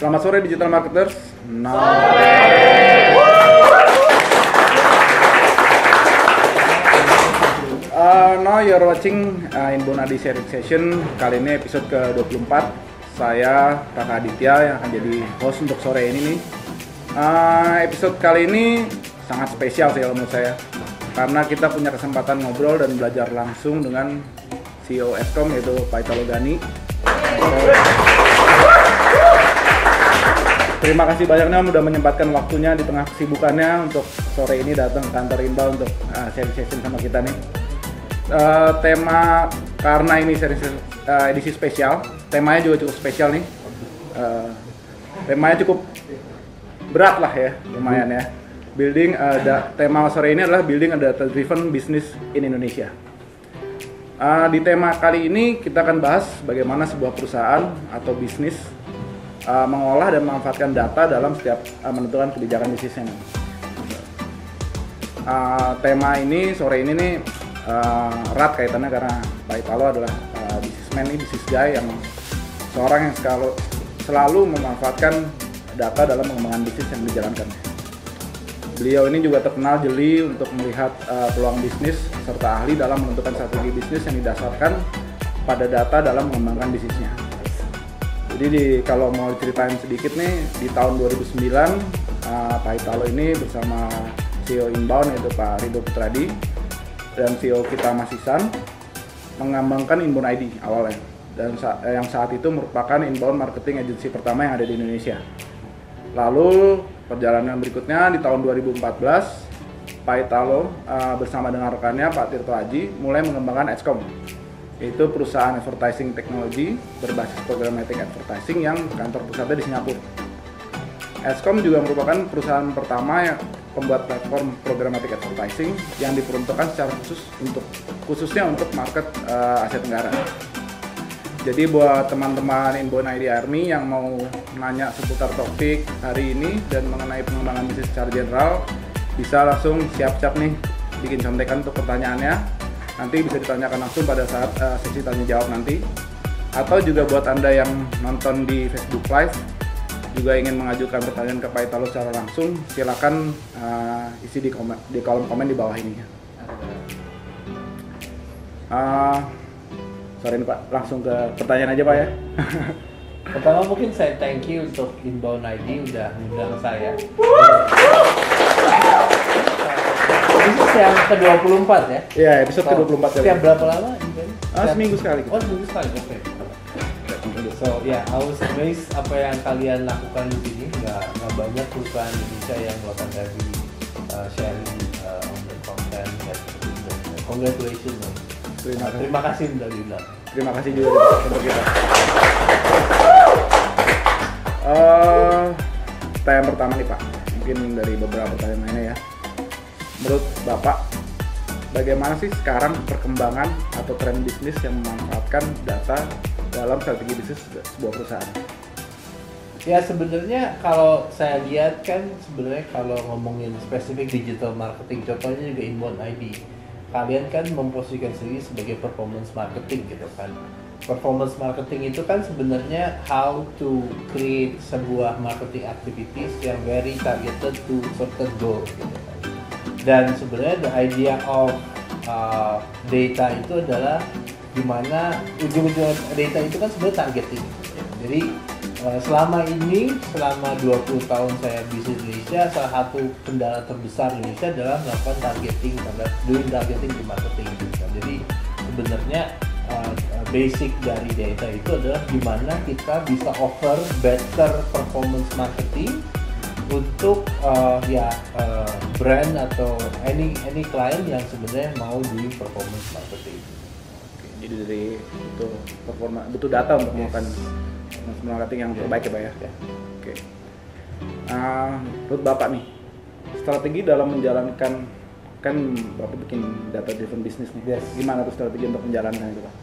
Selamat sore digital marketers. Now you're watching Inbound ID sharing session. Kali ini episode ke-24. Saya Kakak Aditya yang akan jadi host untuk sore ini nih. Episode kali ini sangat spesial sih menurut saya, karena kita punya kesempatan ngobrol dan belajar langsung dengan CEO Eskom, yaitu Pak Italo Gani. Terima kasih banyaknya sudah menyempatkan waktunya di tengah kesibukannya untuk sore ini datang ke kantor Inbound untuk sharing session sama kita nih. Tema, karena ini edisi spesial, temanya juga cukup spesial nih. Temanya cukup berat lah ya, lumayan ya. Tema sore ini adalah Building a Data-Driven Business in Indonesia. Di tema kali ini kita akan bahas bagaimana sebuah perusahaan atau bisnis mengolah dan memanfaatkan data dalam setiap menentukan kebijakan bisnisnya. Tema ini sore ini nih erat kaitannya karena Pak Italo adalah business guy yang seorang yang selalu memanfaatkan data dalam pengembangan bisnis yang dijalankan. Beliau ini juga terkenal jeli untuk melihat peluang bisnis serta ahli dalam menentukan strategi bisnis yang didasarkan pada data dalam mengembangkan bisnisnya. Jadi kalau mau ceritain sedikit nih, di tahun 2009 Pak Italo ini bersama CEO Inbound yaitu Pak Ridho Putradi dan CEO kita Mas Isan mengembangkan Inbound ID awalnya, dan yang saat itu merupakan inbound marketing agency pertama yang ada di Indonesia. Lalu perjalanan berikutnya di tahun 2014 Pak Italo bersama dengan rekannya Pak Tirto Aji mulai mengembangkan Eskom, yaitu perusahaan advertising teknologi berbasis programmatic advertising yang kantor pusatnya di Singapura. Eskom juga merupakan perusahaan pertama yang pembuat platform programmatic advertising yang diperuntukkan secara khususnya untuk market Asia Tenggara. Jadi buat teman-teman Inbound ID Army yang mau nanya seputar topik hari ini dan mengenai pengembangan bisnis secara general, bisa langsung siap-siap nih bikin contekan untuk pertanyaannya. Nanti bisa ditanyakan langsung pada saat sesi tanya jawab nanti. Atau juga buat Anda yang nonton di Facebook Live juga ingin mengajukan pertanyaan ke Pak Italo secara langsung, silakan isi di kolom komen di bawah ini. Sorry nih Pak, langsung ke pertanyaan aja Pak ya. Pertama mungkin saya thank you untuk Inbound ID udah ngundang saya. Ini yang ke-24 ya? Iya, episode ke-24 ya. Setiap berapa lama? Seminggu sekali. Oh, seminggu sekali, oke. So, I was amazed apa yang kalian lakukan di sini. Nggak banyak perusahaan Indonesia yang melakukan heavy sharing on the content. Congratulations. Terima kasih udah dibilang. Terima kasih juga untuk kita. Pertanyaan pertama nih Pak, mungkin dari beberapa pertanyaan lainnya ya. Menurut Bapak, bagaimana sih sekarang perkembangan atau tren bisnis yang memanfaatkan data dalam strategi bisnis sebuah perusahaan? Ya sebenarnya kalau saya lihat kan sebenarnya kalau ngomongin spesifik digital marketing, contohnya juga Inbound ID, kalian kan memposisikan sendiri sebagai performance marketing gitu kan. Performance marketing itu kan sebenarnya how to create sebuah marketing activities yang very targeted to certain goal gitu kan. Dan sebenarnya the idea of data itu adalah gimana ujung-ujung data itu kan sebenarnya targeting. Jadi selama 20 tahun saya bisnis Indonesia, salah satu kendala terbesar Indonesia adalah melakukan targeting, doing targeting di marketing gitu kan. Jadi sebenarnya basic dari data itu adalah gimana kita bisa offer better performance marketing untuk brand atau any client yang sebenarnya mau doing performance marketing. Jadi dari itu butuh data untuk melakukan marketing yang terbaik ya Pak ya. Oke. Menurut Bapak nih, strategi dalam menjalankan, kan Bapak bikin data driven business nih. Yes. Gimana tuh strategi untuk menjalankan itu Pak?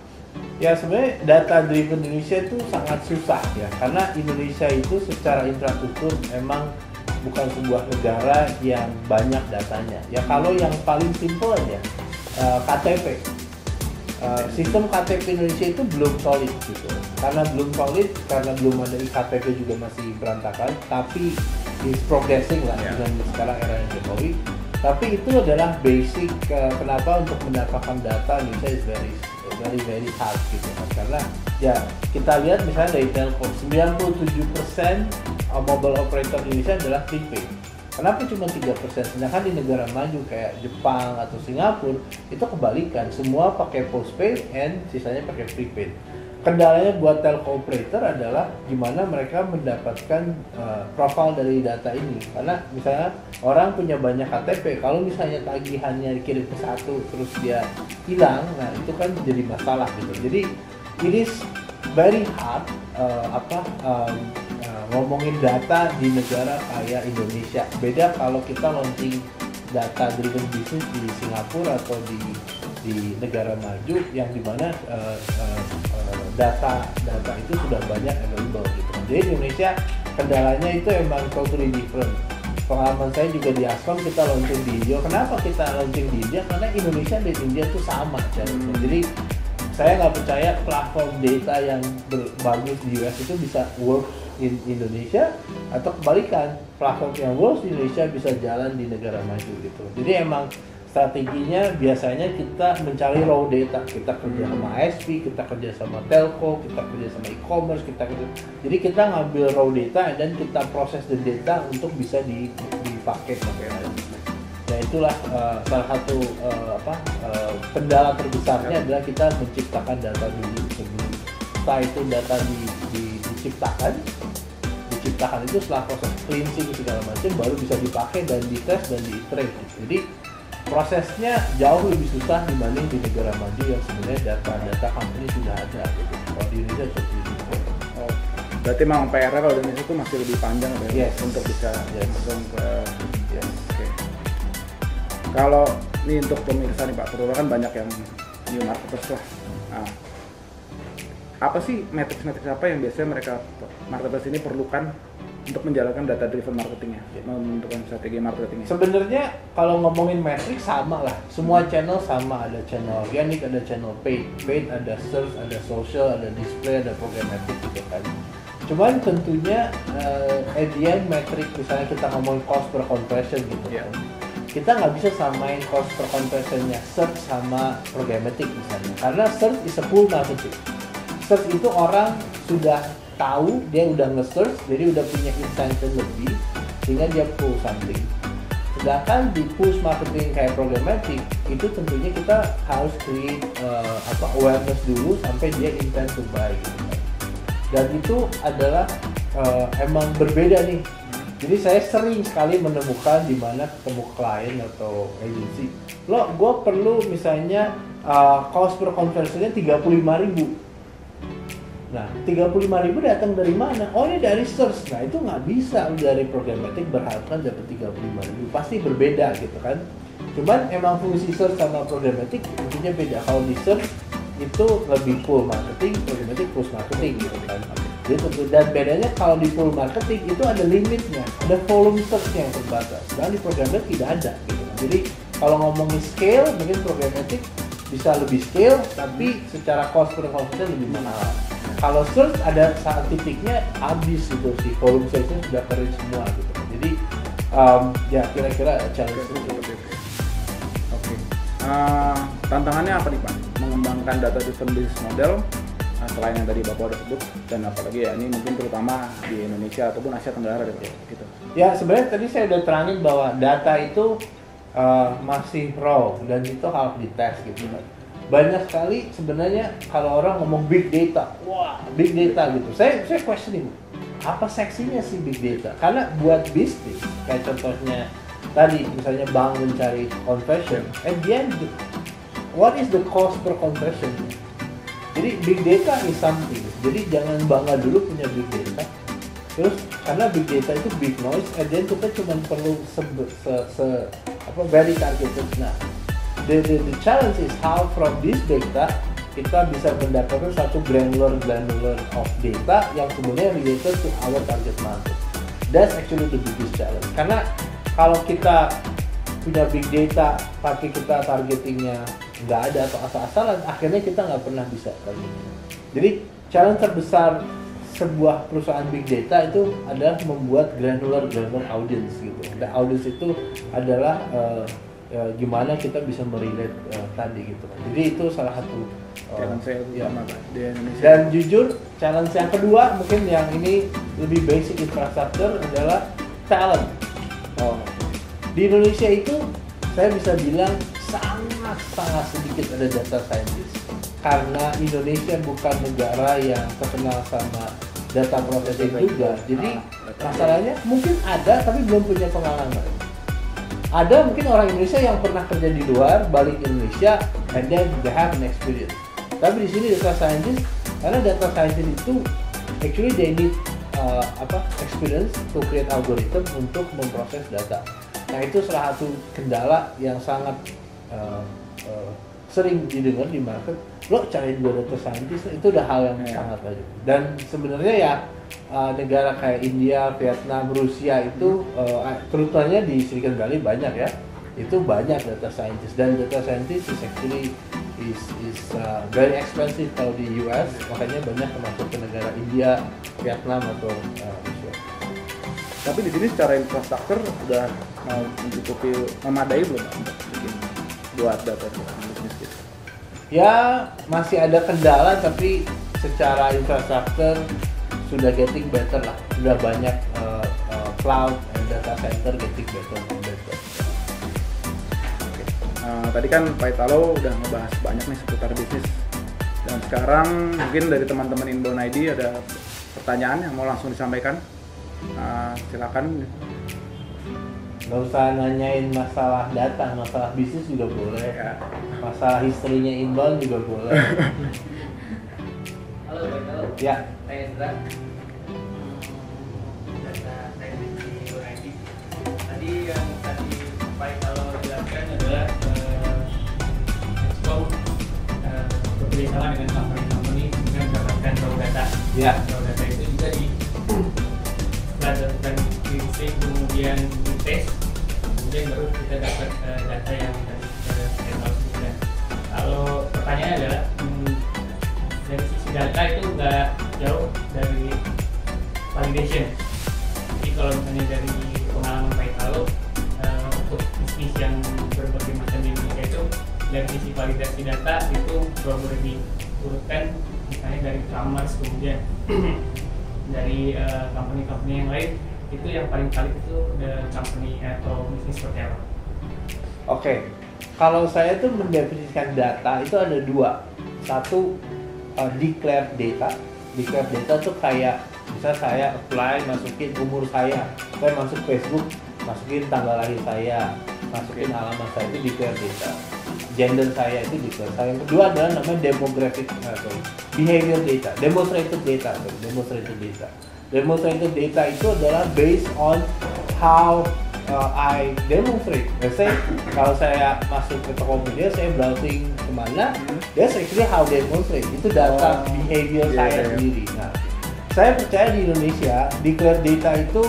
Ya sebenarnya data driven Indonesia itu sangat susah ya, karena Indonesia itu secara infrastruktur memang bukan sebuah negara yang banyak datanya. Ya kalau yang paling simple aja KTP. sistem KTP Indonesia itu belum solid gitu. Karena belum solid, karena belum ada IKTP juga masih berantakan, tapi is progressing lah dengan sekarang era Jokowi. Tapi itu adalah basic kenapa untuk mendapatkan data Indonesia is very hard gitu kan. Karena ya kita lihat misalnya dari Telkom 97% mobile operator Indonesia adalah prepaid. Kenapa cuma 3%? Sedangkan di negara maju kayak Jepang atau Singapura itu kebalikan, semua pakai postpaid and sisanya pakai prepaid. Kendalanya buat telco operator adalah gimana mereka mendapatkan profil dari data ini. Karena misalnya orang punya banyak KTP, kalau misalnya tagihannya dikirim ke satu terus dia hilang, nah itu kan jadi masalah gitu. Jadi it is very hard ngomongin data di negara kayak Indonesia. Beda kalau kita launching data driven business di Singapura atau di negara maju yang dimana data itu sudah banyak available gitu. Jadi Indonesia kendalanya itu emang totally different. Pengalaman saya juga di Ascom kita launching di India. Kenapa kita launching di India? Karena Indonesia dan India itu sama. Jadi saya nggak percaya platform data yang bagus di US itu bisa work in Indonesia, atau kebalikan, platform yang work di Indonesia bisa jalan di negara maju gitu. Jadi emang strateginya biasanya kita mencari raw data, kita kerja sama ISP, kita kerja sama telco, kita kerja sama e-commerce, jadi kita ngambil raw data dan kita proses the data untuk bisa dipakai. Nah itulah salah satu kendala terbesarnya adalah kita menciptakan data dulu sebelum setelah itu data diciptakan itu setelah proses cleansing segala macam baru bisa dipakai dan dites dan diiterate. Jadi prosesnya jauh lebih susah dibanding di negara maju yang sebenarnya data company sudah ada gitu. Kalau di Indonesia seperti itu. Berarti memang PR-nya kalau di Indonesia itu masih lebih panjang untuk bisa langsung ke Oke. Kalau ini untuk pemirsa nih Pak, terutama kan banyak yang new marketers lah. Nah, apa sih metrics apa yang biasanya marketers ini perlukan untuk menjalankan data driven marketingnya, menentukan strategi marketingnya? Sebenarnya kalau ngomongin metric sama lah, semua channel sama, ada channel organic, ada channel paid, ada search, ada social, ada display, ada programmatic gitu kan. Cuman tentunya at the end metric, misalnya kita ngomongin cost per conversion gitu kan, kita nggak bisa samain cost per conversionnya search sama programmatic misalnya, karena search is a full marketing. Search itu orang sudah tahu, dia udah nge-search, jadi udah punya intention lebih sehingga dia pull something. Sedangkan di push marketing kayak programmatic itu tentunya kita harus create awareness dulu sampai dia intent to buy gitu. Dan itu adalah emang berbeda nih. Jadi saya sering sekali menemukan di mana ketemu klien atau agency, gue perlu misalnya cost per conversionnya 35.000. Nah, 35.000 datang dari mana? Oh, ini dari search. Nah, itu nggak bisa dari programmatic berharapkan dapat 35.000. Pasti berbeda gitu kan. Cuman emang fungsi search sama programmatic tentunya beda. Kalau di search itu lebih full marketing, programmatic push marketing gitu kan. Jadi tentu, dan bedanya kalau di full marketing itu ada limitnya, ada volume search yang terbatas. Dan di programmatic tidak ada gitu. Jadi kalau ngomongin scale, mungkin programmatic bisa lebih scale, tapi secara cost per conversion lebih mahal. Kalau search ada saat titiknya habis gitu sih, volume search-nya sudah kering semua gitu. Jadi ya kira-kira challenge itu. Oke. Tantangannya apa nih Pak? Mengembangkan data driven business model selain yang tadi Bapak udah sebut, dan apalagi ya ini mungkin terutama di Indonesia ataupun Asia Tenggara gitu. Ya sebenarnya tadi saya udah terangin bahwa data itu masih raw dan itu harus dites gitu kan. Banyak sekali sebenarnya kalau orang ngomong big data, wah big data gitu. Saya questioning, apa seksinya sih big data? Karena buat bisnis, kayak contohnya tadi misalnya bank mencari conversion, at the end, what is the cost per conversion? Jadi big data is something. Jadi jangan bangga dulu punya big data. Terus karena big data itu big noise, at the end kita cuma perlu very targeted. Nah, the challenge is how from this data kita bisa mendapatkan satu granular of data yang sebenarnya related to our target market. That's actually the biggest challenge. Karena kalau kita punya big data tapi kita targetingnya nggak ada atau asal-asalan, akhirnya kita nggak pernah bisa kali ini. Jadi challenge terbesar sebuah perusahaan big data itu adalah membuat granular audience gitu. Dan audience itu adalah gimana kita bisa merelate tadi gitu. Jadi itu salah satu challenge saya utama di Indonesia. Dan jujur challenge yang kedua mungkin yang ini lebih basic infrastructure adalah talent. Di Indonesia itu saya bisa bilang sangat sedikit ada data scientist karena Indonesia bukan negara yang terkenal sama data processing juga. Jadi masalahnya mungkin ada tapi belum punya pengalaman. Ada mungkin orang Indonesia yang pernah kerja di luar, balik Indonesia, and then they have an experience. Tapi di sini data scientist, karena data scientist itu actually they need experience to create algorithm untuk memproses data. Nah itu salah satu kendala yang sangat sering didengar di market. Lo cari dua data scientist itu udah hal yang sangat banyak. Dan sebenarnya ya negara kayak India, Vietnam, Rusia itu terutamanya di Silicon Valley banyak ya. Itu banyak data scientist dan data scientist is actually very expensive kalau di US, makanya banyak masuk ke negara India, Vietnam atau Rusia. Tapi di sini secara infrastruktur udah mencukupi, memadai belum untuk bikin buat data bisnis gitu? Ya masih ada kendala tapi secara infrastruktur sudah getting better lah, sudah banyak cloud and data center getting better and better. Tadi kan Pak Italo udah ngebahas banyak nih seputar bisnis, dan sekarang mungkin dari teman-teman Inbound ID ada pertanyaan yang mau langsung disampaikan. Silakan. Gak usah nanyain masalah data, masalah bisnis juga boleh Ya. Masalah historinya Inbound juga boleh. Halo, Pak Italo. Ya. Saya Indra. Data teknik di UID. Tadi yang tadi Pak Italo jelaskan adalah ekspor bekerjasama dengan company dengan mendapatkan raw data. Ya. Raw data itu juga dan cleansing, kemudian dites, kemudian baru kita dapat data yang dari kita. Kalau pertanyaannya adalah dari sisi data itu nggak jauh dari validation. Jadi kalau misalnya dari pengalaman Pak Italo untuk bisnis yang berbagai macam di Indonesia itu dari sisi validasi data itu boleh diurutkan misalnya dari e-commerce, kemudian dari company-company yang lain, itu yang paling valid itu company atau bisnis seperti apa? Oke, kalau saya tuh mendefinisikan data itu ada dua. Satu declared data. Declared data tuh kayak bisa saya apply, masukin umur saya masuk Facebook, masukin tanggal lahir saya, masukin alamat saya, itu declared data. Gender saya itu declared. Yang kedua adalah namanya demographic behavior data, demonstrated data. Demonstrated data itu adalah based on how I demonstrate. Let's say kalau saya masuk ke Tokopedia, saya browsing kemana, that's actually how they demonstrate. Itu data behavior saya sendiri. Nah, saya percaya di Indonesia declared data itu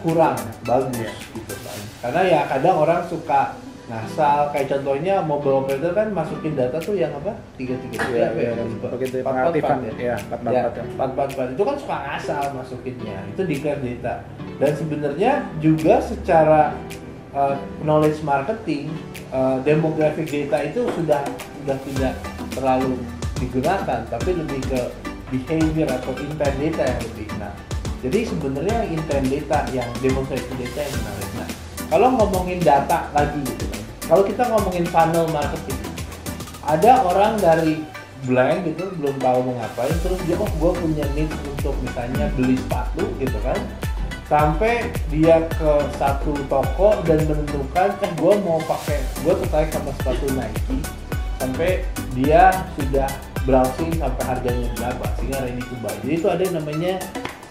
kurang bagus gitu kan. Karena ya kadang orang suka ngasal, kayak contohnya mobile operator kan masukin data tuh yang apa? 333 begitu pengaktifan ya. 444 itu kan suka ngasal masukinnya. Itu declare data. Dan sebenarnya juga secara knowledge marketing, demographic data itu sudah tidak terlalu digunakan, tapi lebih ke behavior atau intent data yang lebih. Nah, jadi sebenarnya intent data yang demonstrated data yang menarik. Nah, kalau ngomongin data lagi gitu kan, kalau kita ngomongin funnel marketing, ada orang dari blank gitu, belum tahu mau ngapain, terus dia gue punya need untuk misalnya beli sepatu gitu kan, sampai dia ke satu toko dan menentukan gue mau pakai, gue tertarik sama sepatu Nike, sampai dia sudah browsing sampai harganya berapa sehingga ready to buy. Jadi itu ada yang namanya,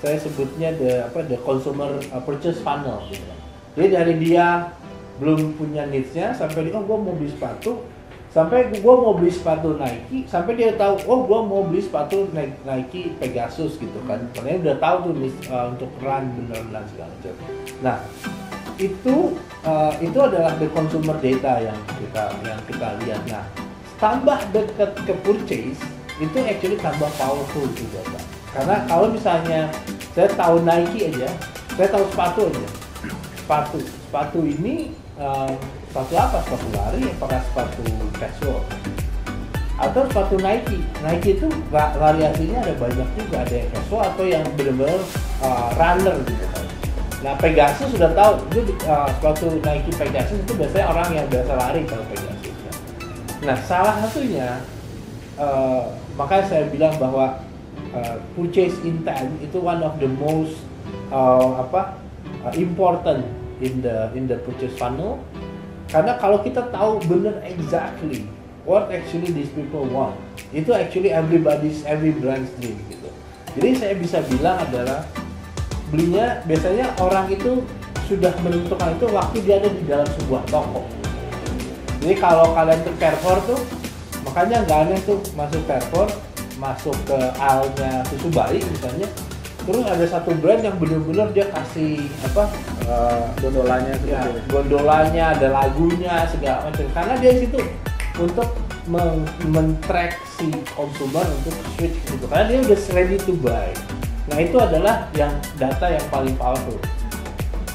saya sebutnya the consumer purchase funnel gitu kan. Jadi dari dia belum punya needs-nya sampai dia gue mau beli sepatu, sampai gue mau beli sepatu Nike, sampai dia tahu gue mau beli sepatu Nike Pegasus gitu kan. Karena udah tahu tuh untuk run beneran segala macam. Nah, itu adalah the consumer data yang kita lihat. Nah, tambah dekat ke purchase itu actually tambah powerful juga Pak. Karena kalau misalnya saya tahu Nike aja, saya tahu sepatu aja. Sepatu ini sepatu apa? Sepatu lari, apakah sepatu casual? Atau sepatu Nike. Nike itu variasinya ada banyak juga, ada yang casual atau yang benar-benar runner gitu kan. Nah Pegasus sudah tahu, itu sepatu Nike Pegasus itu biasanya orang yang biasa lari kalau Pegasus. Nah salah satunya, makanya saya bilang bahwa purchase intent itu one of the most important in the purchase funnel. Karena kalau kita tahu benar exactly what actually these people want, itu actually every brand's dream gitu. Jadi saya bisa bilang adalah belinya biasanya orang itu sudah menentukan itu waktu dia ada di dalam sebuah toko. Jadi kalau kalian ke Carrefour tuh, makanya nggak aneh tuh masuk Carrefour, masuk ke aisle-nya susu bayi misalnya, terus ada satu brand yang benar-benar dia kasih gondolanya, ya, gondolanya, ada lagunya segala macam. Karena dia di situ untuk men-track si konsumer untuk switch gitu. Karena dia udah ready to buy. Nah itu adalah yang data yang paling powerful.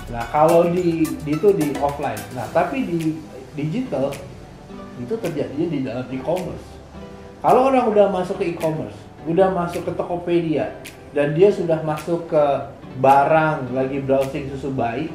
Nah kalau di offline. Nah tapi di digital itu terjadinya di dalam e-commerce. Kalau orang udah masuk ke e-commerce, udah masuk ke Tokopedia, dan dia sudah masuk ke barang lagi browsing susu bayi,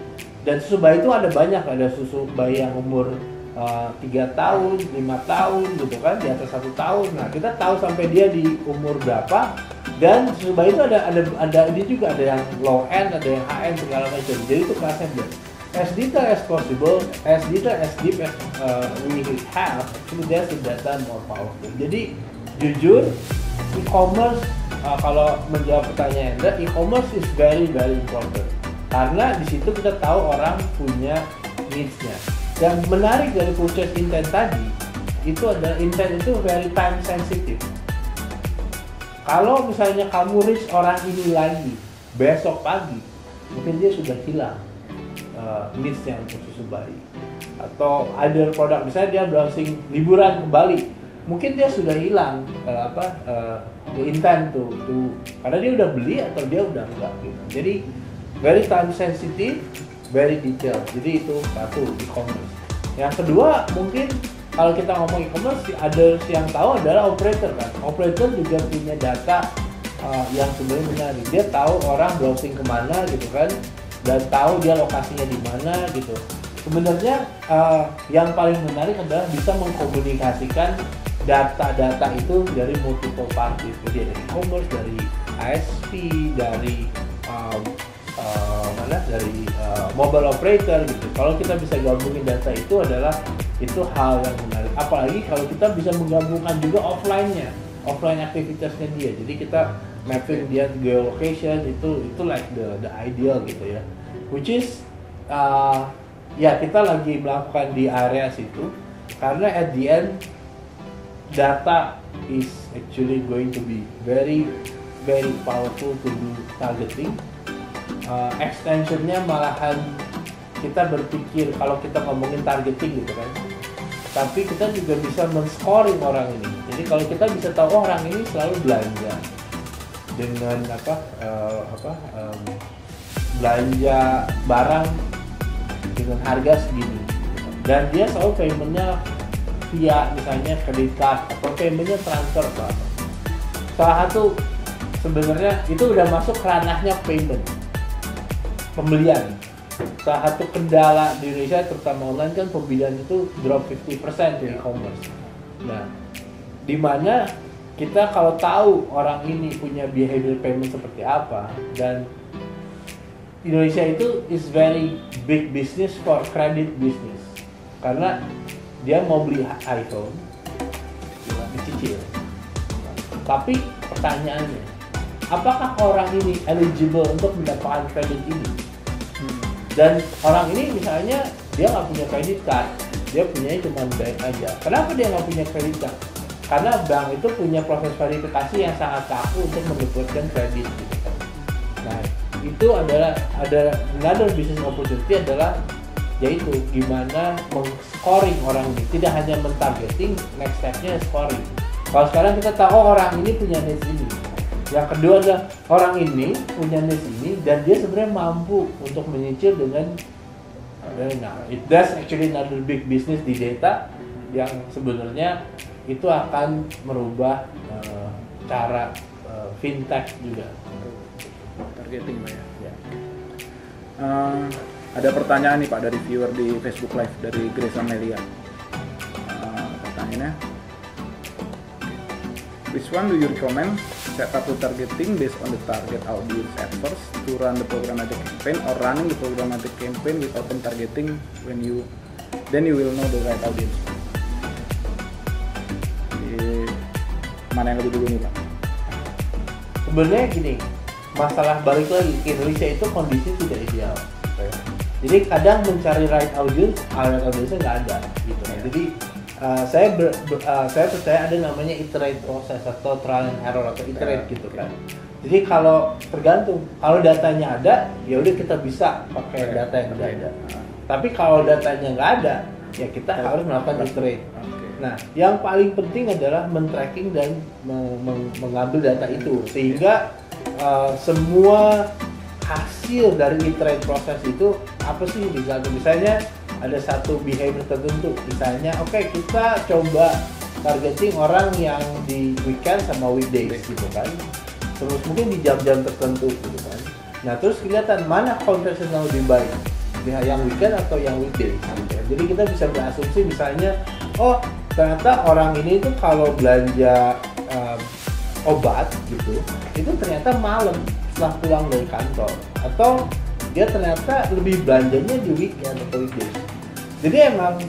dan susu bayi itu ada banyak, ada susu bayi yang umur 3 tahun, 5 tahun gitu kan, di atas 1 tahun. Nah kita tahu sampai dia di umur berapa, dan susu bayi itu ada ini juga, ada yang low end, ada yang high end segala macam. Jadi itu kelasnya beda. As detail as possible, as detail as deep as we have, actually that's the data more powerful. Jadi jujur, e-commerce kalau menjawab pertanyaan Anda, e-commerce is very important. Karena di situ kita tahu orang punya needs-nya. Yang menarik dari purchase intent tadi, itu adalah intent itu very time sensitive. Kalau misalnya kamu reach orang ini lagi besok pagi, mungkin dia sudah hilang needs-nya untuk susu bayi. Atau ada produk, misalnya dia browsing liburan ke Bali, mungkin dia sudah hilang intent tuh, karena dia udah beli atau dia udah enggak gitu. Jadi very time sensitive, very detailed. Jadi itu satu e-commerce. Yang kedua mungkin kalau kita ngomong e-commerce, ada yang tahu adalah operator kan. Operator juga punya data yang sebenarnya menarik. Dia tahu orang browsing kemana gitu kan, dan tahu dia lokasinya di mana gitu. Sebenarnya yang paling menarik adalah bisa mengkomunikasikan data-data itu dari multiple parties. Jadi dari e-commerce, dari ISP, dari dari mobile operator gitu. Kalau kita bisa gabungin data itu hal yang menarik. Apalagi kalau kita bisa menggabungkan juga offline aktivitasnya dia. Jadi kita mapping dia geolocation itu like the ideal gitu ya. Which is ya kita lagi melakukan di area situ, karena at the end data is actually going to be very powerful to do targeting. Extensionnya malahan kita berpikir kalau kita ngomongin targeting gitu kan, tapi kita juga bisa men-scoring orang ini. Jadi kalau kita bisa tahu orang ini selalu belanja dengan belanja barang dengan harga segini, dan dia selalu paymentnya via misalnya kredit card atau paymentnya transfer atau apa. Salah satu sebenarnya itu udah masuk ranahnya payment, pembelian. Salah satu kendala di Indonesia terutama online kan pembelian itu drop 50% di e-commerce. Nah, di mana kita kalau tahu orang ini punya behavior payment seperti apa, dan Indonesia itu is very big business for credit business, karena dia mau beli iPhone dicicil. Tapi pertanyaannya, apakah orang ini eligible untuk mendapatkan kredit ini? Dan orang ini misalnya dia nggak punya kredit card, dia punya cuma bank aja. Kenapa dia nggak punya kredit card? Karena bank itu punya proses verifikasi yang sangat kaku untuk mendapatkan kredit. Nah, itu adalah ada another business opportunity adalah yaitu gimana scoring orang ini, tidak hanya mentargeting, next stepnya scoring. Kalau sekarang kita tahu orang ini punya niche ini, yang kedua adalah orang ini punya niche ini dan dia sebenarnya mampu untuk menyicil dengan that's actually another big business di data yang sebenarnya itu akan merubah cara fintech juga. Targeting Pak ya. Ada pertanyaan nih Pak dari viewer di Facebook Live dari Grace Amelia. Pertanyaannya, which one do you recommend? Set up the targeting based on the target audience at first to run the programmatic campaign, or running the programmatic campaign with open targeting then you will know the right audience. Mana yang lebih dulu nih Pak? Sebenarnya gini, masalah balik lagi ke Indonesia itu kondisi tidak ideal. Jadi kadang mencari right audience nggak ada gitu. Jadi saya percaya ada namanya iterate proses atau trial and error atau iterate gitu kan. Jadi kalau tergantung, kalau datanya ada, ya udah kita bisa pakai data yang udah ada. Tapi kalau datanya nggak ada, ya kita harus melakukan iterate. Nah, yang paling penting adalah men-tracking dan mengambil data itu sehingga semua hasil dari iterate proses itu apa sih misalnya ada satu behavior tertentu, misalnya oke, kita coba targeting orang yang di weekend sama weekdays gitu kan, terus mungkin di jam-jam tertentu gitu kan. Nah terus kelihatan mana conversion yang lebih baik, yang weekend atau yang weekdays gitu kan. Jadi kita bisa berasumsi misalnya, oh ternyata orang ini tuh kalau belanja obat gitu, itu ternyata malam setelah pulang dari kantor, atau dia ternyata lebih belanjanya di weekend atau weekdays. Jadi emang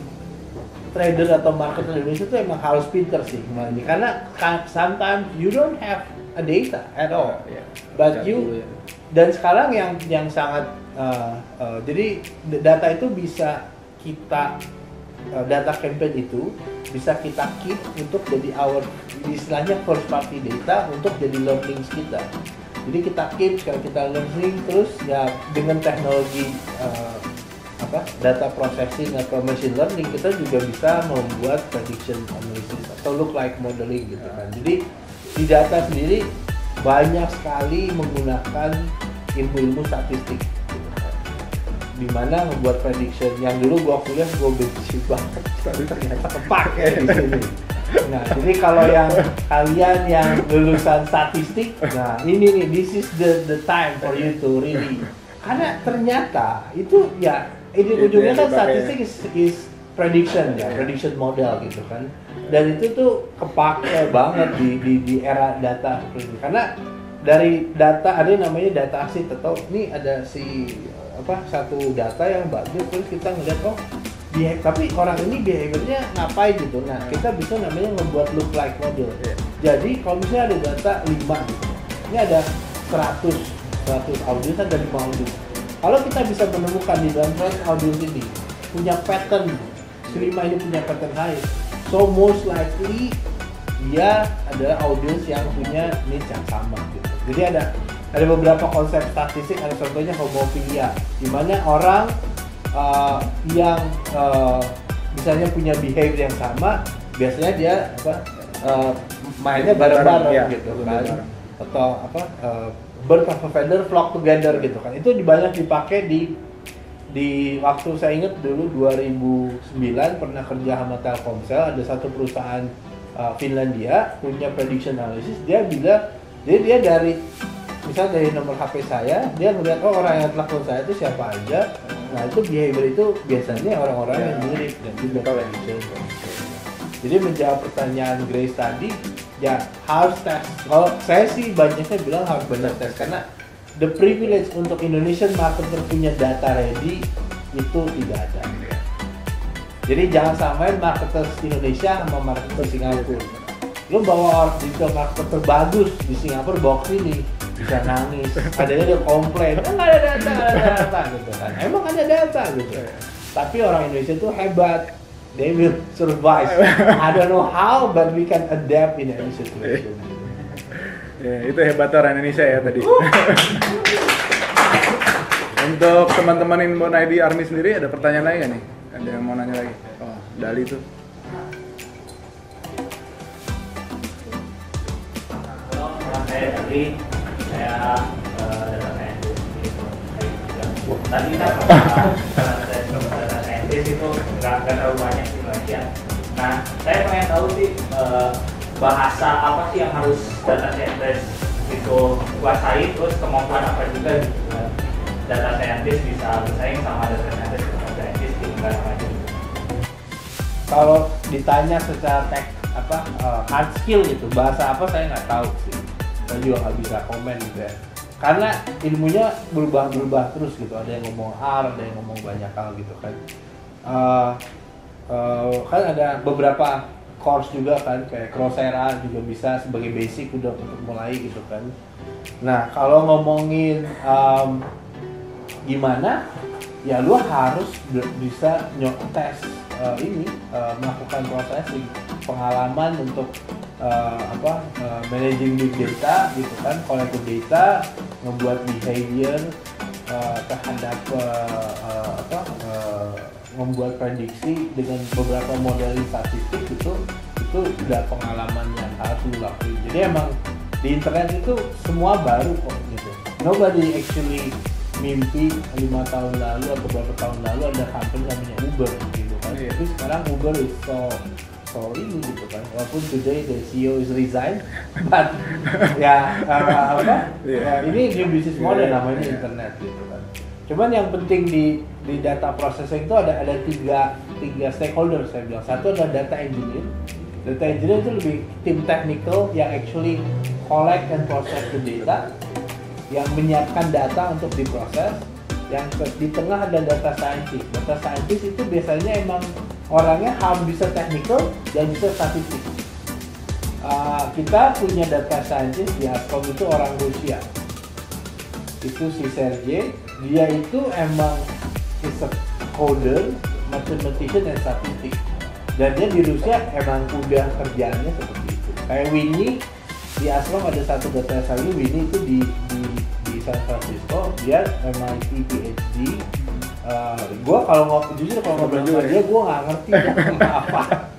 trader atau marketer Indonesia itu emang harus pinter sih kemarin ini, karena sometimes you don't have a data at all, but you dan sekarang yang sangat jadi data itu bisa kita data campaign itu bisa kita keep untuk jadi istilahnya first party data untuk jadi learnings kita. Jadi kita keep, kalau kita learning terus ya dengan teknologi data processing atau machine learning, kita juga bisa membuat prediction analysis atau look like modeling gitu kan. Jadi di data sendiri banyak sekali menggunakan ilmu-ilmu statistik gitu kan. Dimana membuat prediction yang dulu gua kuliah gua benci banget, tapi ternyata kepake di sini. Nah, jadi kalau yang kalian yang lulusan statistik, nah ini nih, this is the time for you to really, karena ternyata itu ya ujungnya kan statistik is prediction ya, prediction model gitu kan. Dan itu tuh kepake banget di era data, karena dari data ada yang namanya data asid, atau ini ada satu data yang bagus, terus kita ngeliat tapi orang ini behaviornya ngapain gitu. Nah kita bisa namanya membuat look like model. Jadi kalau misalnya ada data 5 gitu, ini ada 100 audiens, ada 5 audiens. Kalau kita bisa menemukan di dalam 100 audiens ini punya pattern, si 5 ini punya pattern high, so most likely dia adalah audiens yang punya niche yang sama gitu. Jadi ada beberapa konsep statistik, ada contohnya homofilia, di mana orang yang misalnya punya behavior yang sama, biasanya dia mainnya bareng-bareng gitu kan, atau bird of a feather flock together gitu kan. Itu banyak dipakai di waktu saya ingat dulu 2009 pernah kerja sama Telkomsel, ada satu perusahaan Finlandia punya prediction analysis. Dia bilang, jadi dia dari nomor HP saya, dia ngeliat orang yang telepon saya itu siapa aja. Nah itu behavior itu biasanya orang-orang yang mirip dan juga prediction. Jadi menjawab pertanyaan Grace tadi, ya harus tes. Kalau saya sih banyaknya bilang harus banyak tes, karena the privilege untuk Indonesian marketer punya data ready itu tidak ada. Jadi jangan samain marketer Indonesia sama marketer Singapura. Lu bawa digital marketer bagus di Singapura, bawa ke sini bisa nangis, adanya dia komplain, nggak ada data gitu kan. Emang ada data gitu, tapi orang Indonesia tuh hebat, they will survive. I don't know how, but we can adapt in any situation. Ya, itu hebat orang Indonesia ya tadi. Untuk teman-teman Inbound ID Army sendiri ada pertanyaan lagi nggak nih? Ada yang mau nanya lagi? Oh, Dali tuh. Saya tadi saya data scientist gitu. Tadi kan karena saya data scientist itu nggak terlalu banyak sih belajar. Nah, saya pengen tahu sih bahasa apa sih yang harus data scientist itu kuasai, terus kemampuan apa juga gitu kan. Data scientist bisa bersaing sama data scientist di negara maju. Kalau ditanya secara hard skill gitu, bahasa apa saya nggak tahu sih. Saya juga nggak bisa komen gitu ya. Karena ilmunya berubah terus gitu. Ada yang ngomong R, ada yang ngomong banyak hal gitu kan. Kan ada beberapa course juga kan, kayak Coursera juga bisa sebagai basic udah untuk mulai gitu kan. Nah kalau ngomongin gimana, ya lu harus bisa tes melakukan processing, pengalaman untuk managing big data gitu kan, collect data, ngebuat behavior terhadap membuat prediksi dengan beberapa model statistik itu udah pengalaman yang harus dilakukan. Jadi emang di internet itu semua baru kok gitu. Nobody actually mimpi 5 tahun lalu atau beberapa tahun lalu ada company namanya Uber gitu kan. Tapi sekarang Uber is so ini gitu kan. Walaupun today the CEO is resign, but ini new business model namanya internet gitu kan. Cuman yang penting di data processing itu ada tiga stakeholder saya bilang. Satu adalah data engineer. Data engineer itu lebih tim technical yang actually collect and process the data, yang menyiapkan data untuk diproses. Yang di tengah ada data scientist. Data scientist itu biasanya emang orangnya harus bisa technical dan bisa statistik. Kita punya data scientist di Ascom itu orang Rusia. Itu si Sergey. Dia itu emang is a coder, mathematician dan statistik. Dan dia di Rusia emang udah kerjaannya seperti itu. Kayak Winnie di Ascom ada satu data scientist, Winnie itu di San Francisco, dia MIT PhD. Gue kalau ngobrol sama dia, gue nggak ngerti apa.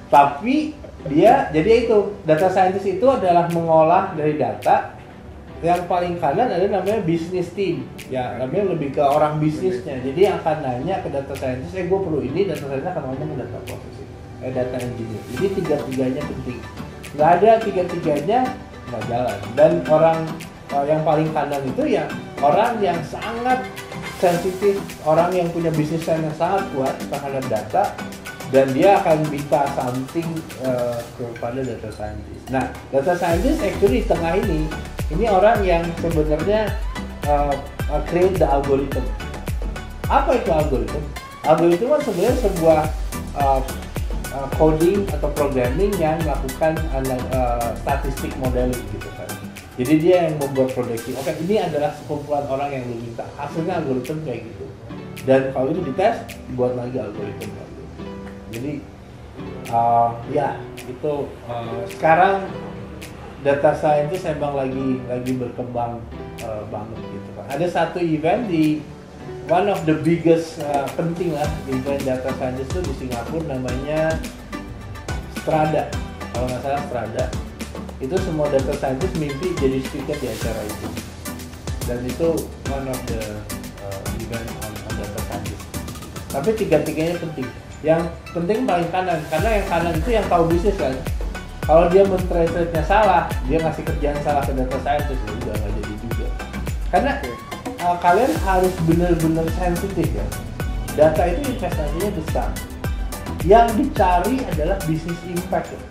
Tapi dia, jadi itu data scientist itu adalah mengolah dari data. Yang paling kanan ada namanya business team, ya namanya lebih ke orang bisnisnya. Jadi yang akan nanya ke data scientist, gue perlu ini, data scientist akan ngomong ke data processing, data engineer. Jadi tiga-tiganya penting. Nggak ada tiga-tiganya nggak jalan. Dan orang yang paling kanan itu ya orang yang sangat sensitif, orang yang punya bisnis yang sangat kuat terhadap data, dan dia akan minta something kepada data scientist. Nah, data scientist actually di tengah ini orang yang sebenarnya create the algorithm. Apa itu algorithm? Algorithm kan sebenarnya sebuah coding atau programming yang melakukan statistik modeling gitu kan. Jadi dia yang membuat prediksi. Oke, ini adalah sekumpulan orang yang lu minta. Hasilnya algoritma kayak gitu. Dan kalau itu dites, dibuat lagi algoritma. Jadi itu sekarang data scientist emang lagi berkembang banget gitu kan. Ada satu event di one of the biggest penting lah event data scientist itu di Singapura, namanya Strada. Kalau nggak salah Strada. Itu semua data scientist mimpi jadi speaker di acara itu. Dan itu one of the event on data scientist. Tapi tiga-tiganya penting. Yang penting paling kanan, karena yang kanan itu yang tahu bisnis kan. Kalau dia mentranslate-nya salah, dia ngasih kerjaan salah ke data scientist, ya udah nggak jadi juga. Karena kalian harus benar-benar sensitif ya. Data itu investasinya besar. Yang dicari adalah business impact ya.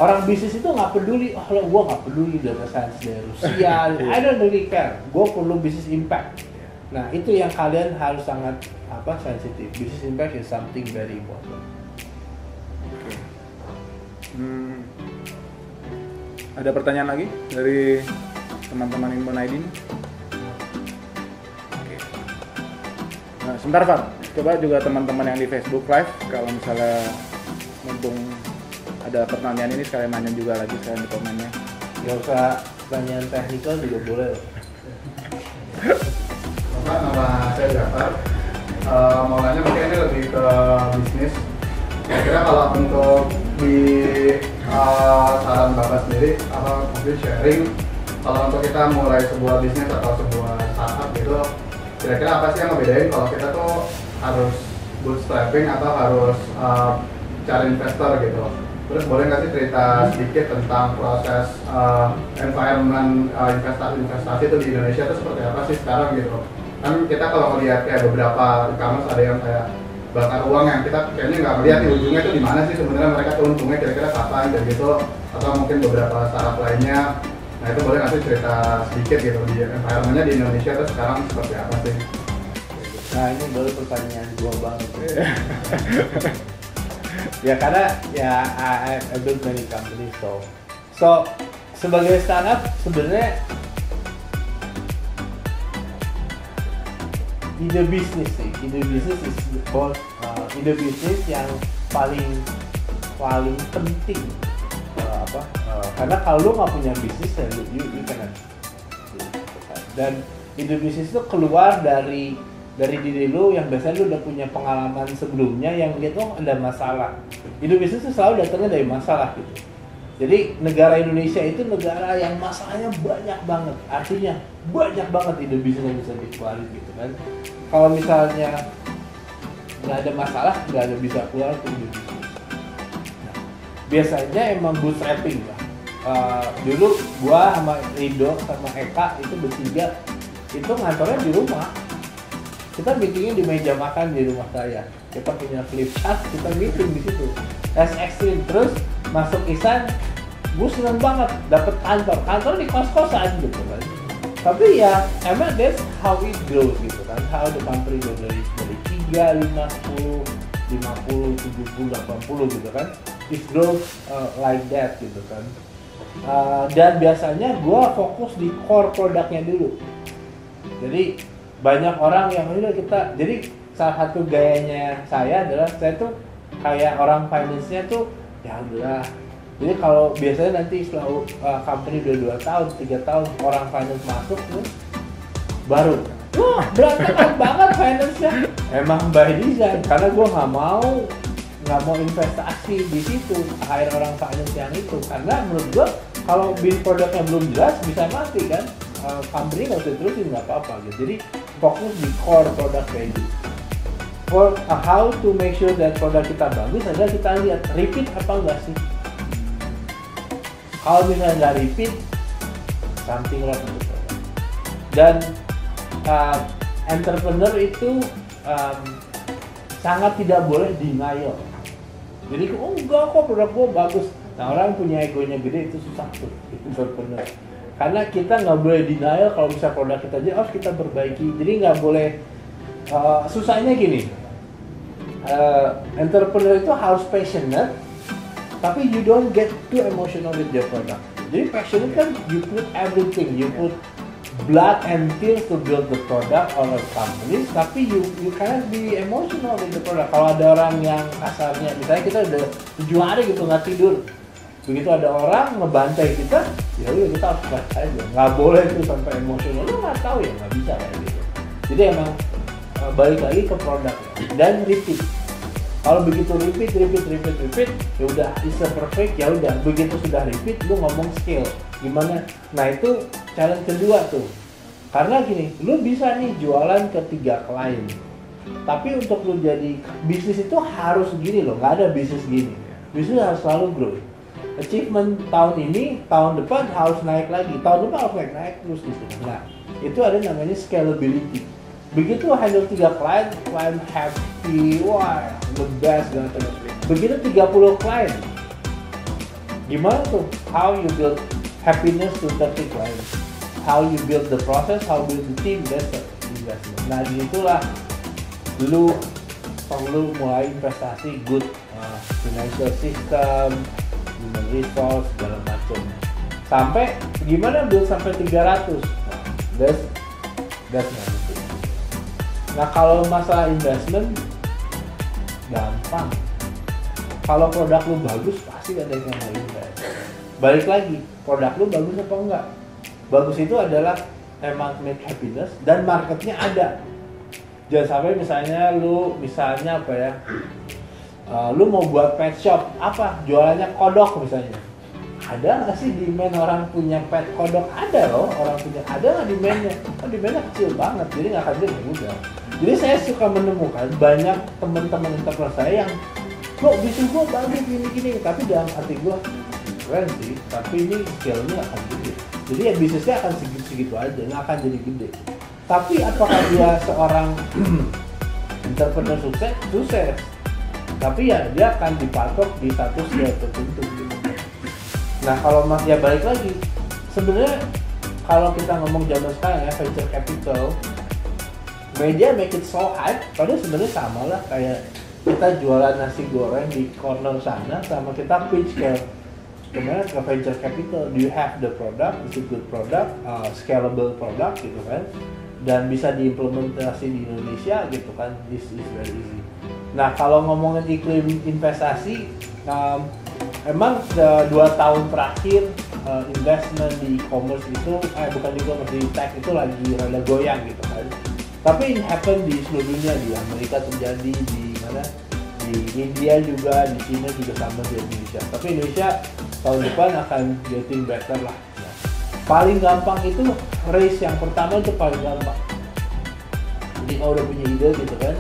Orang bisnis itu nggak peduli, gue nggak peduli data science dari Rusia, I don't really care. Gue perlu business impact. Nah itu yang kalian harus sangat sensitif. Business impact is something very important. Ada pertanyaan lagi dari teman-teman Inbound ID? Oke. Nah, sebentar Pak, coba juga teman-teman yang di Facebook Live, kalau misalnya mumpung ada pertanyaan ini sekalian nanya juga lagi sekalian di komennya. Gak usah pertanyaan teknikal juga boleh. Nama saya Jafar. Mau nanya mungkin ini lebih ke bisnis. Kira-kira kalau untuk di saran Bapak sendiri, apa mungkin sharing kalau untuk kita mulai sebuah bisnis atau sebuah startup gitu, kira-kira apa sih yang ngebedain kalau kita tuh harus bootstrapping atau harus cari investor gitu? Terus boleh nggak sih cerita sedikit tentang proses environment investasi itu di Indonesia itu seperti apa sih sekarang gitu? Kan kita kalau melihat kayak beberapa e-commerce ada yang kayak bakar uang yang kita kayaknya nggak melihat nih ujungnya itu di mana sih sebenarnya mereka tuh untungnya kira-kira kapan dan gitu, atau mungkin beberapa startup lainnya. Nah itu boleh nggak sih cerita sedikit gitu di environmentnya di Indonesia itu sekarang seperti apa sih? Nah ini baru pertanyaan gua banget. Ya karena ya I built many companies so sebagai startup sebenarnya ide bisnis is ide bisnis yang paling penting karena kalau lu nggak punya bisnis ya you cannot. Dan ide bisnis itu keluar dari diri lu yang biasanya lu udah punya pengalaman sebelumnya yang dia tuh ada masalah. Ide bisnis itu selalu datangnya dari masalah gitu. Jadi negara Indonesia itu negara yang masalahnya banyak banget. Artinya banyak banget ide bisnis yang bisa dikeluarin gitu kan. Kalau misalnya nggak ada masalah, nggak ada bisa keluar tuh ide bisnis. Nah, biasanya emang bootstrapping lah. Dulu gua sama Rido sama Eka itu bertiga itu ngantornya di rumah. Kita meetingnya di meja makan di rumah saya. Kita punya flip chart, kita meeting di situ. As ekstrim terus masuk Isan, gue seneng banget dapet kantor di kos-kosan gitu kan. Tapi ya emang that's how it grows gitu kan. How the company grows dari 3, 5, 10, 50, 70, 80 gitu kan. It grows like that gitu kan. Dan biasanya gue fokus di core produknya dulu. Jadi banyak orang yang udah kita, jadi salah satu gayanya saya adalah saya tuh kayak orang finance-nya tuh ya udah. Jadi kalau biasanya nanti setelah company udah 2 tahun, 3 tahun orang finance masuk tuh baru wah berantakan banget finance-nya. Emang by design karena gue nggak mau investasi di situ hire orang finance yang itu, karena menurut gue kalau produknya belum jelas bisa mati kan. Company nggak usah terusin nggak apa-apa gitu. Jadi fokus di core product value. For how to make sure that produk kita bagus adalah kita lihat repeat apa enggak sih. Kalau misalnya nggak repeat, something wrong with the product. Dan entrepreneur itu sangat tidak boleh denial. Jadi enggak kok produk gua bagus. Nah orang punya egonya gede itu susah tuh entrepreneur. Karena kita nggak boleh denial kalau bisa produk kita aja harus kita perbaiki. Jadi nggak boleh susahnya gini. Entrepreneur itu harus passionate, tapi you don't get too emotional with your product. Jadi passionate kan you put everything, you put blood and tears to build the product or a company, tapi you cannot be emotional with the product. Kalau ada orang yang kasarnya, misalnya kita udah 7 hari gitu nggak tidur, begitu ada orang ngebantai kita, ya udah kita harus baca aja, nggak boleh tuh sampai emosional. Lu nggak tahu ya, nggak bisa kayak gitu. Jadi emang balik lagi ke produk dan repeat. Kalau begitu repeat, ya udah is perfect, ya udah begitu sudah repeat, lu ngomong skill gimana. Nah itu challenge kedua tuh, karena gini, lu bisa nih jualan ke 3 klien, tapi untuk lu jadi bisnis itu harus gini loh, nggak ada bisnis gini. Bisnis harus selalu grow. Achievement tahun ini, tahun depan harus naik lagi, tahun depan harus naik terus gitu. Nah, itu ada namanya scalability. Begitu handle 3 klien happy, wah the best dan terus. Begitu 30 klien, gimana tuh? How you build happiness to 30 clients? How you build the process? How you build the team? That's the investment. Nah disitulah lu perlu mulai investasi good financial system, human resource, segala macam. Sampai gimana build sampai 300? That's not it. Nah kalau masalah investment gampang. Kalau produk lu bagus pasti ada yang mau invest. Balik lagi, produk lu bagus apa enggak? Bagus itu adalah emang make happiness dan marketnya ada. Jangan sampai misalnya apa ya, lu mau buat pet shop, apa jualannya kodok misalnya, ada nggak sih demand orang punya pet kodok? Ada loh, orang punya, ada nggak demandnya? Demandnya kecil banget, jadi nggak akan jadi mudah. Jadi saya suka menemukan banyak teman-teman entrepreneur saya yang kok bisnis gua bagus gini-gini, tapi dalam hati gua keren sih, tapi ini scale-nya akan gede. Jadi ya bisnisnya akan segitu aja, nggak akan jadi gede. Tapi apakah dia seorang entrepreneur sukses? Sukses. Tapi ya dia akan dipatok di satu scale tertentu gitu. Nah kalau ya balik lagi, sebenarnya kalau kita ngomong zaman sekarang ya venture capital, media make it so hype, padahal sebenarnya sama lah kayak kita jualan nasi goreng di corner sana sama kita pitch ke venture capital. Do you have the product? Is it good product? Scalable product gitu kan? Dan bisa diimplementasi di Indonesia gitu kan? This is very easy. Nah kalau ngomongin iklim investasi, emang 2 tahun terakhir investment di e-commerce itu, bukan di e-commerce, di tech itu lagi rada goyang gitu kan. Tapi ini happen di seluruh dunia, di Amerika terjadi, di mana, di India juga, di China juga sama di Indonesia. Tapi Indonesia tahun depan akan getting better lah. Nah, paling gampang itu raise yang pertama itu paling gampang. Jadi kalau udah punya ide gitu kan,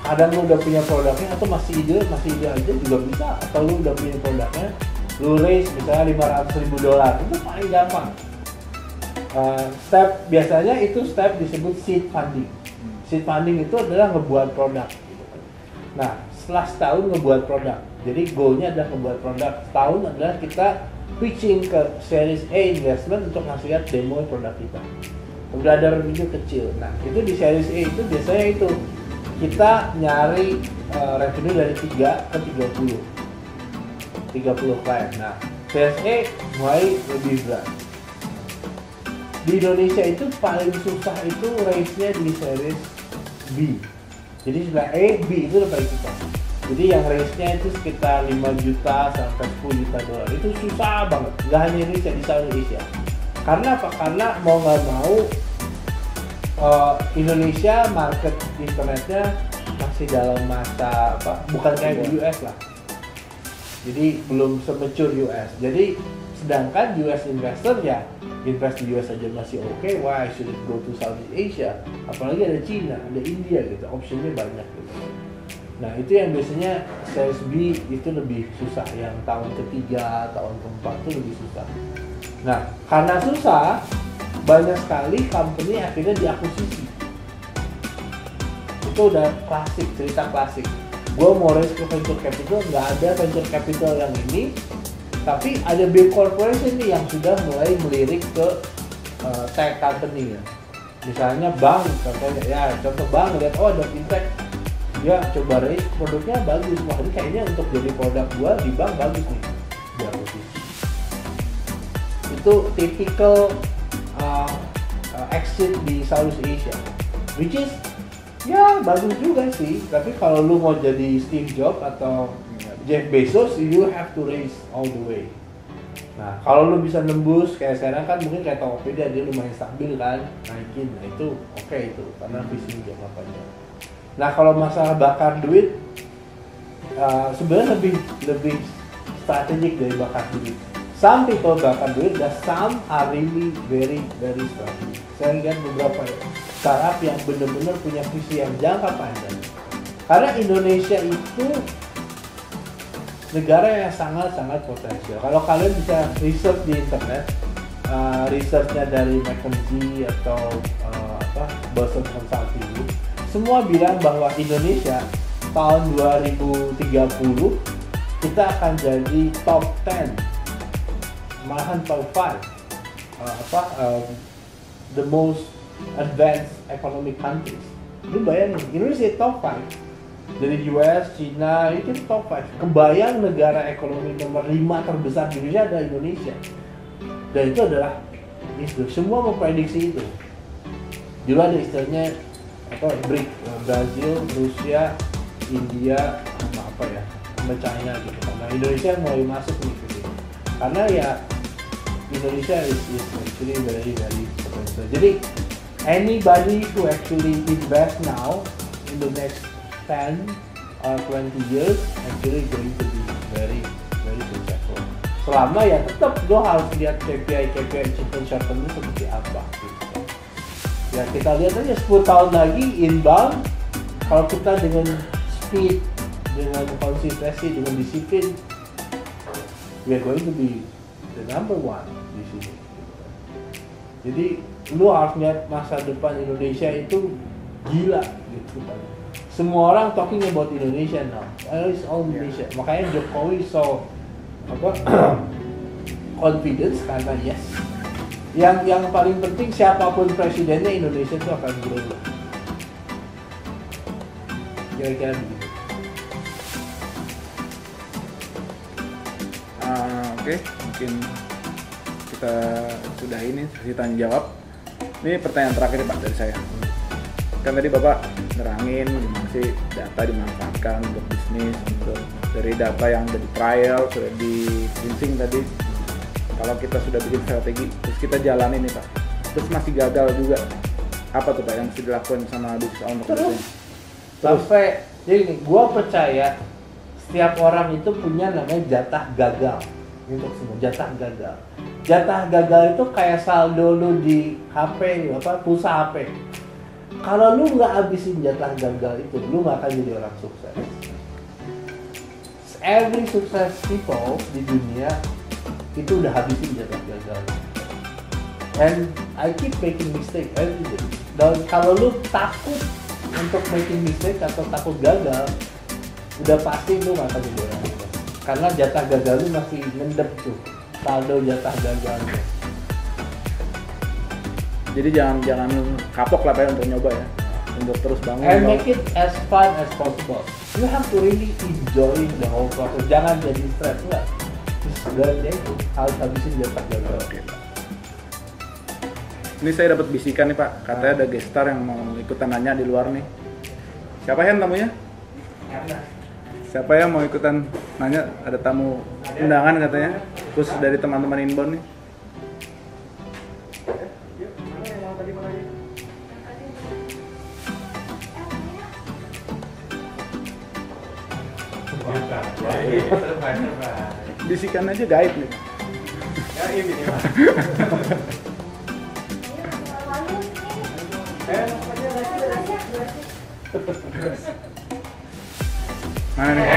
kadang lu udah punya produknya atau masih ide aja juga bisa, atau lu udah punya produknya, lu raise misalnya $500,000, itu paling gampang. Biasanya itu step disebut seed funding. Seed funding itu adalah ngebuat produk. Nah, setelah setahun ngebuat produk, jadi goalnya adalah ngebuat produk. Setahun adalah kita pitching ke Series A investment untuk ngasih lihat demo produk kita. Udah ada revenue kecil. Nah, itu di Series A itu biasanya itu kita nyari revenue dari 3 ke 30 klien. Nah, Series A mulai lebih berat. Di Indonesia itu paling susah itu raise-nya di Series B. Jadi setelah A, B itu udah paling susah. Jadi yang raise-nya itu sekitar 5 juta sampai 10 juta dolar. Itu susah banget. Nggak hanya Indonesia, di seluruh Asia. Karena apa? Karena mau nggak mau Indonesia market internetnya masih dalam masa bukan kayak di US lah. Jadi belum se-mature US. Jadi sedangkan US investor ya invest di US aja masih oke, why should it go to Southeast Asia? Apalagi ada China, ada India gitu, optionnya banyak gitu. Nah itu yang biasanya Series B itu lebih susah, yang tahun ketiga, tahun keempat itu lebih susah. Nah karena susah, banyak sekali company akhirnya diakuisisi. Itu udah klasik, cerita klasik. Gue mau raise ke venture capital, nggak ada venture capital yang ini, tapi ada big corporation nih yang sudah mulai melirik ke tech company ya. Misalnya bank, contohnya ya, contoh bank lihat ada fintech, dia coba raise produknya bagus, wah ini kayaknya untuk jadi produk gua di bank bagus nih, dia posisi. Itu typical exit di Southeast Asia, which is ya bagus juga sih. Tapi kalau lu mau jadi Steve Jobs atau Jeff Bezos, you have to raise all the way. Nah, kalau lu bisa nembus kayak sekarang kan mungkin kayak Tokopedia, dia lumayan stabil kan, naikin. Nah itu oke itu, karena visi jangka panjang. Nah kalau masalah bakar duit, sebenarnya lebih strategik dari bakar duit. Some people bakar duit, dan some are really very strategic. Saya lihat beberapa startup yang benar-benar punya visi yang jangka panjang. Karena Indonesia itu negara yang sangat potensial. Kalau kalian bisa research di internet, researchnya dari McKinsey atau Boston Consulting, semua bilang bahwa Indonesia tahun 2030 kita akan jadi top 10, malahan top 5, the most advanced economic countries. Lu bayangin, Indonesia top 5. Dari US, China, itu top 5. Kebayang negara ekonomi nomor 5 terbesar di Indonesia adalah Indonesia. Dan itu adalah semua memprediksi itu. Dulu ada istilahnya BRIC, Brazil, Rusia, India, sama China gitu. Nah Indonesia mulai masuk nih gitu. Karena ya Indonesia is actually very potential. Jadi anybody who actually invest now in the next 10 or 20 years actually going to be very successful. Selama ya tetap lo harus lihat KPI achievement shorten itu seperti apa gitu. Ya kita lihat aja 10 tahun lagi inbound, kalau kita dengan speed, dengan konsistensi, dengan disiplin, we are going to be the number one di sini. Jadi lu harus lihat masa depan Indonesia itu gila gitu kan. Semua orang talking about Indonesia now. It's all Indonesia. Makanya Jokowi so confidence karena yes. Yang paling penting siapapun presidennya Indonesia itu akan grow. Kira-kira begitu. Oke, mungkin kita sudah ini sesi tanya jawab. Ini pertanyaan terakhir Pak dari saya. Kan tadi Bapak nerangin gimana sih data dimanfaatkan untuk bisnis, untuk dari data yang udah di trial, sudah di cleansing tadi. Kalau kita sudah bikin strategi, terus kita jalanin nih Pak, terus masih gagal juga, apa tuh Pak yang mesti dilakukan sama bisnis owner? Terus sampai jadi nih, gua percaya setiap orang itu punya namanya jatah gagal. Untuk semua jatah gagal. Jatah gagal itu kayak saldo lu di HP, pulsa HP. Kalau lu nggak habisin jatah gagal itu, lu nggak akan jadi orang sukses. Every success people di dunia itu udah habisin jatah gagal. And I keep making mistake every day. Dan kalau lu takut untuk making mistake atau takut gagal, udah pasti lu nggak akan jadi orang sukses. Karena jatah gagal lu masih ngendep tuh, saldo jatah gagalnya. Jadi jangan kapok lah Pak untuk nyoba ya, untuk terus bangun. And make it as fun as possible. You have to really enjoy the whole process. Jangan jadi stress enggak. Sebenarnya itu harus habisin jatah gagal. Oke, Pak. Ini saya dapat bisikan nih Pak, katanya ada guest star yang mau ikutan nanya di luar nih. Siapa yang tamunya? Siapa yang mau ikutan nanya? Ada tamu undangan katanya, khusus dari teman-teman inbound nih. Bisikan aja gaib nih. Mana nih?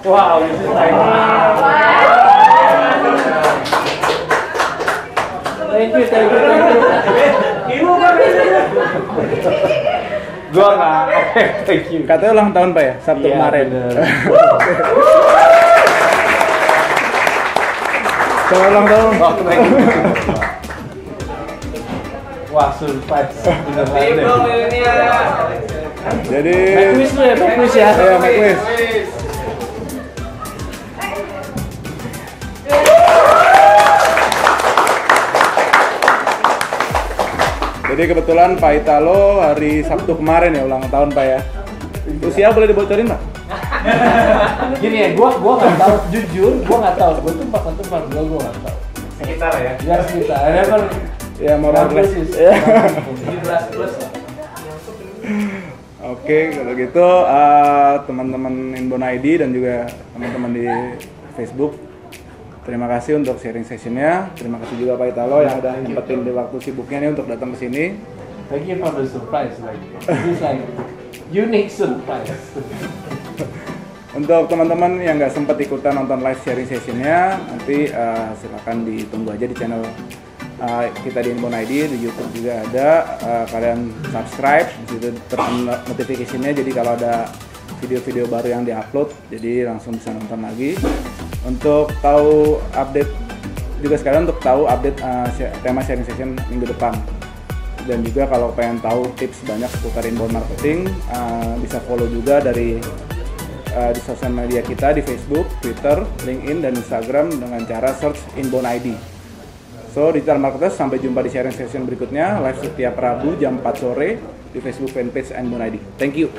Wow, this is like thank you. Gua nggak, thank you. Katanya ulang tahun Pak ya, Sabtu kemarin. Selamat ulang tahun. Oh, thank you. Wah, surprise. Jadi Make quiz lu ya, make quiz ya. Ayo, make quiz. Jadi kebetulan Pak Italo hari Sabtu kemarin ya ulang tahun Pak ya. Usia boleh dibocorin Pak? Gini ya, gua nggak tahu, jujur gua nggak tahu. Gua tuh 44, gua nggak tahu. Sekitar ya. Ya sekitar. Ada kan? Ya mau Plus. 17 plus. Oke, kalau gitu teman-teman Inbound ID dan juga teman-teman di Facebook, terima kasih untuk sharing sessionnya. Terima kasih juga Pak Italo yang udah nyempetin di waktu sibuknya nih untuk datang ke sini. Thank you for the surprise, like this is like unique surprise. Untuk teman-teman yang nggak sempat ikutan nonton live sharing sessionnya, nanti silakan ditunggu aja di channel kita di Inbound ID, di YouTube juga ada. Kalian subscribe, di situ turn notification-nya, jadi kalau ada video-video baru yang diupload, jadi langsung bisa nonton lagi. Untuk tahu update juga sekalian untuk tahu update tema sharing session minggu depan. Dan juga kalau pengen tahu tips banyak seputar inbound marketing, bisa follow juga dari di sosial media kita di Facebook, Twitter, LinkedIn, dan Instagram dengan cara search Inbound ID. So, Digital Marketers, sampai jumpa di sharing session berikutnya, live setiap Rabu jam 4 sore di Facebook fanpage Inbound ID. Thank you.